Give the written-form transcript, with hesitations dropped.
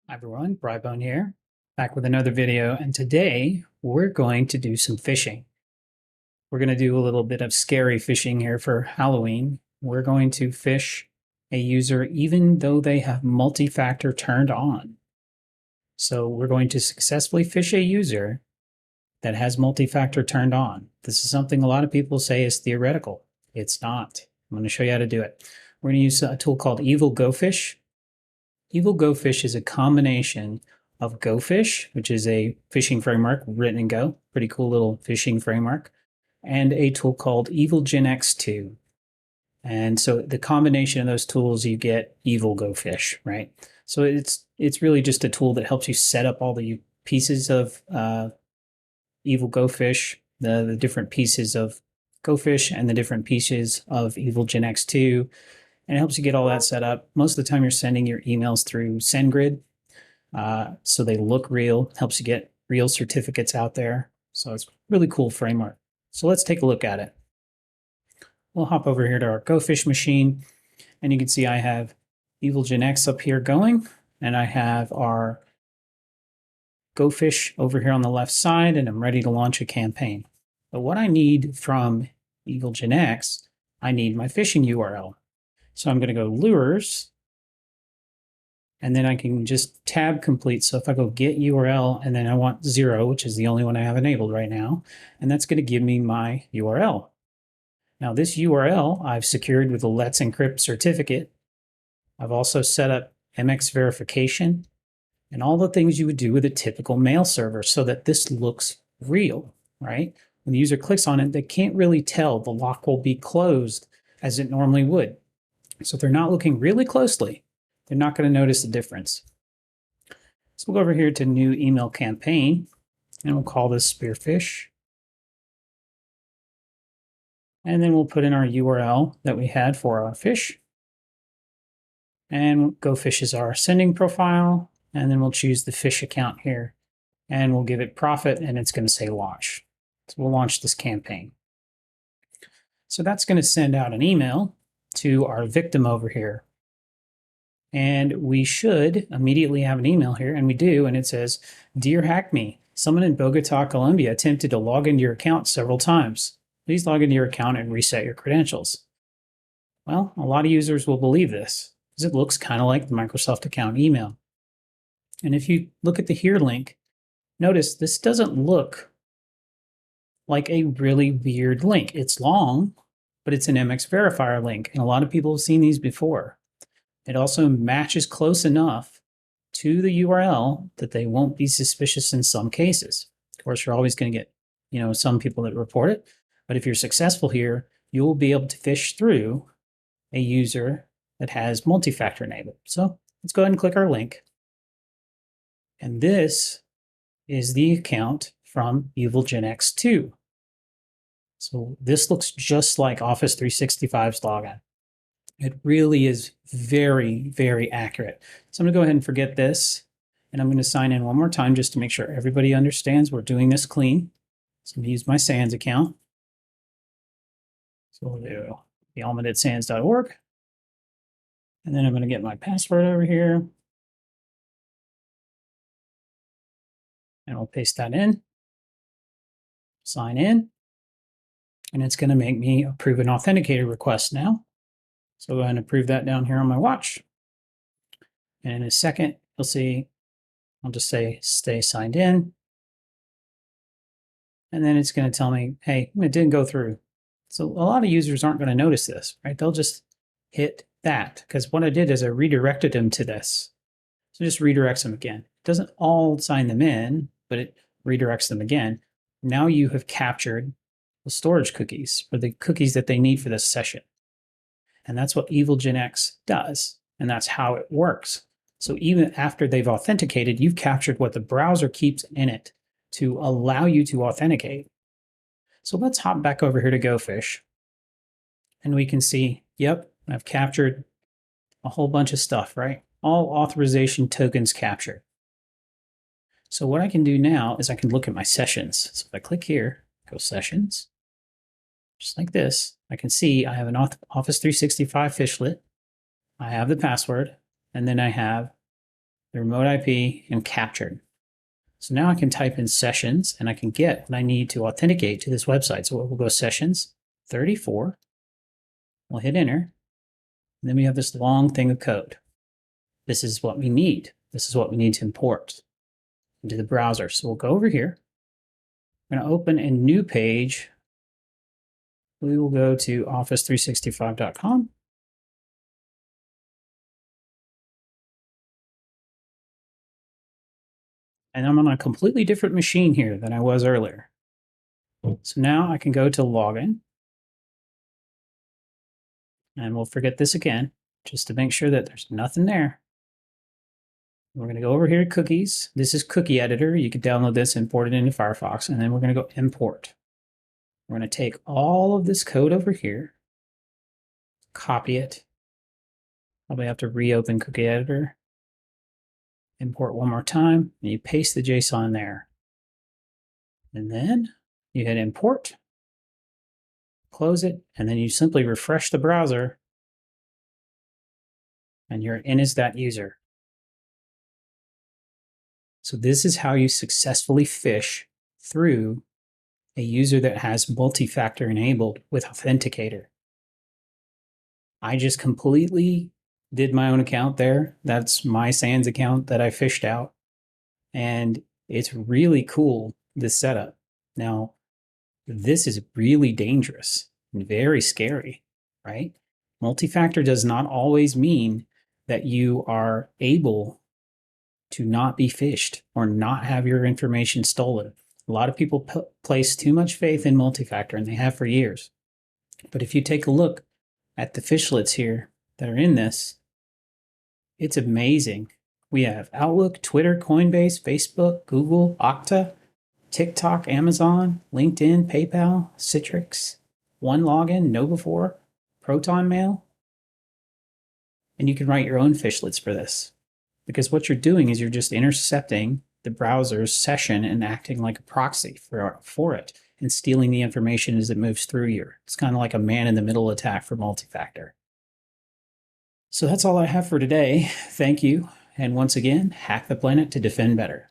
Hi everyone, Brybone here, back with another video, and today we're going to do some phishing. We're going to do a little bit of scary phishing here for Halloween. We're going to phish a user even though they have multi-factor turned on. So we're going to successfully phish a user that has multi-factor turned on. This is something a lot of people say is theoretical. It's not. I'm going to show you how to do it. We're going to use a tool called EvilGoPhish. EvilGoPhish is a combination of GoPhish, which is a phishing framework written in Go, pretty cool little phishing framework, and a tool called Evilginx2. And so the combination of those tools, you get EvilGoPhish, right? So it's really just a tool that helps you set up all the pieces of EvilGoPhish, the different pieces of GoPhish and the different pieces of Evilginx2, and it helps you get all that set up. Most of the time you're sending your emails through SendGrid, so they look real, helps you get real certificates out there. So it's a really cool framework. So let's take a look at it. We'll hop over here to our GoPhish machine, and you can see I have Evilginx up here going, and I have our GoPhish over here on the left side, and I'm ready to launch a campaign. But what I need from Evilginx, I need my phishing URL. So I'm going to go Lures, and then I can just tab complete. So if I go get URL, and then I want 0, which is the only one I have enabled right now, and that's going to give me my URL. Now this URL I've secured with a Let's Encrypt certificate. I've also set up MX verification and all the things you would do with a typical mail server so that this looks real, right? When the user clicks on it, they can't really tell the lock will be closed as it normally would. So if they're not looking really closely, they're not going to notice the difference. So we'll go over here to new email campaign, and we'll call this SpearPhish. And then we'll put in our URL that we had for our fish. And GoPhish is our sending profile. And then we'll choose the fish account here. And we'll give it profit, and it's going to say launch. So we'll launch this campaign. So that's going to send out an email to our victim over here. And we should immediately have an email here, and we do, and it says, "Dear HackMe, someone in Bogota, Colombia attempted to log into your account several times. Please log into your account and reset your credentials." Well, a lot of users will believe this because it looks kind of like the Microsoft account email. And if you look at the here link, notice this doesn't look like a really weird link. It's long, but it's an MX verifier link, and a lot of people have seen these before. It also matches close enough to the URL that they won't be suspicious in some cases. Of course, you're always going to get, some people that report it, but if you're successful here, you'll be able to phish through a user that has multi-factor enabled. So let's go ahead and click our link. And this is the account from Evilginx2. So this looks just like Office 365's login. It really is very, very accurate. So I'm going to go ahead and forget this, and I'm going to sign in one more time just to make sure everybody understands we're doing this clean. So I'm going to use my SANS account. So we'll do thealmond@sans.org. And then I'm going to get my password over here. And we'll paste that in. Sign in. And it's going to make me approve an Authenticator request now. So I'll go ahead and approve that down here on my watch. And in a second, you'll see, I'll just say stay signed in. And then it's going to tell me, hey, it didn't go through. So a lot of users aren't going to notice this, right? They'll just hit that because what I did is I redirected them to this. So it just redirects them again. It doesn't all sign them in, but it redirects them again. Now you have captured the storage cookies or the cookies that they need for this session. And that's what Evilginx does. And that's how it works. So even after they've authenticated, you've captured what the browser keeps in it to allow you to authenticate. So let's hop back over here to GoPhish. And we can see, yep, I've captured a whole bunch of stuff, right? All authorization tokens captured. So what I can do now is I can look at my sessions. So if I click here, go sessions, just like this, I can see I have an Office 365 Phishlet. I have the password, and then I have the remote IP, and captured. So now I can type in sessions and I can get what I need to authenticate to this website. So we'll go sessions 34. We'll hit enter. And then we have this long thing of code. This is what we need. This is what we need to import into the browser. So we'll go over here. I'm going to open a new page. We will go to office365.com. And I'm on a completely different machine here than I was earlier. So now I can go to login. And we'll forget this again, just to make sure that there's nothing there. We're going to go over here to cookies. This is Cookie Editor. You can download this, import it into Firefox, and then we're going to go import. We're going to take all of this code over here, copy it. Probably have to reopen Cookie Editor. Import one more time, and you paste the JSON there. And then you hit import, close it, and then you simply refresh the browser, and you're in as that user. So this is how you successfully phish through a user that has multi-factor enabled with Authenticator. I just completely did my own account there. That's my Sans account that I phished out. And it's really cool, this setup. Now, this is really dangerous and very scary, right? Multi-factor does not always mean that you are able to not be phished or not have your information stolen. A lot of people place too much faith in multi-factor, and they have for years. But if you take a look at the Phishlets here that are in this, it's amazing. We have Outlook, Twitter, Coinbase, Facebook, Google, Okta, TikTok, Amazon, LinkedIn, PayPal, Citrix, OneLogin, KnowBe4, Proton Mail. And you can write your own Phishlets for this. Because what you're doing is you're just intercepting the browser's session and acting like a proxy for it and stealing the information as it moves through you. It's kind of like a man-in-the-middle attack for multi-factor. So that's all I have for today. Thank you. And once again, hack the planet to defend better.